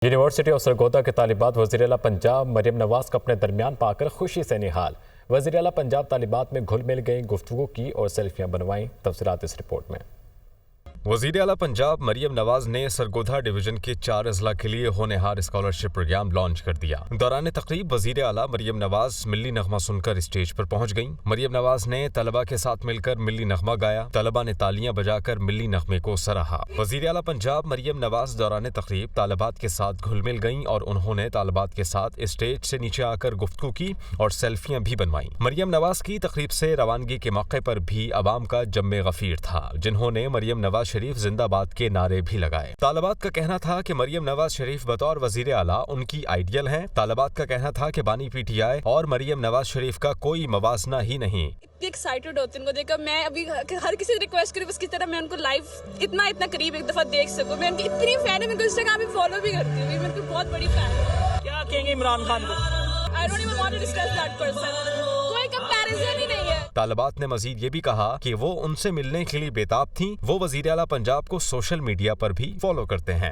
University of Sargodha کے طالبات وزیر اعلیٰ پنجاب مریم نواز کو اپنے درمیان پا کر خوشی سے نہال۔ وزیر اعلیٰ پنجاب طالبات میں گھل مل گئیں، گفتگو کی اور سیلفیاں بنوائیں۔ تفصیلات اس رپورٹ میں۔ وزیر اعلیٰ پنجاب مریم نواز نے سرگودا ڈویژن کے 4 اضلاع کے لیے ہونہار اسکالرشپ پروگرام لانچ کر دیا۔ دوران تقریب وزیر اعلیٰ مریم نواز ملی نغمہ سن کر اسٹیج پر پہنچ گئیں۔ مریم نواز نے طلباء کے ساتھ مل کر ملی نغمہ گایا۔ طلباء نے تالیاں بجا کر ملی نغمے کو سراہا۔ وزیر اعلیٰ پنجاب مریم نواز دوران تقریب طالبات کے ساتھ گھل مل گئیں اور انہوں نے طالبات کے ساتھ اسٹیج سے نیچے آ کر گفتگو کی اور سیلفیاں بھی بنوائیں۔ مریم نواز کی تقریب سے روانگی کے موقع پر بھی عوام کا جم غفیر تھا، جنہوں نے مریم نواز شریف زندہ باد کے نعرے بھی لگائے۔ طالبات کا کہنا تھا کہ مریم نواز شریف بطور وزیر اعلیٰ ان کی آئیڈیل ہیں۔ طالبات کا کہنا تھا کہ بانی پی ٹی آئی اور مریم نواز شریف کا کوئی موازنہ ہی نہیں۔ اتنی ایکسائٹڈ ہوتی ہوں ان کو دیکھ کر، میں ابھی ہر کسی سے ریکویسٹ کری اس کی طرح میں ان کو لائیو اتنا قریب ایک دفعہ دیکھ سکوں۔ میں ان کی اتنی فین ہوں، میں ان کو انسٹاگرام پہ فالو بھی کرتی ہوں، میں ان کی بہت بڑی فین ہوں۔ کیا کہیں گے عمران خان کو؟ I don't even want to discuss that person. کوئی comparison ہی نہیں ہے۔ طالبات نے مزید یہ بھی کہا کہ وہ ان سے ملنے کے لیے بے تاب تھیں۔ وہ وزیر اعلیٰ پنجاب کو سوشل میڈیا پر بھی فالو کرتے ہیں۔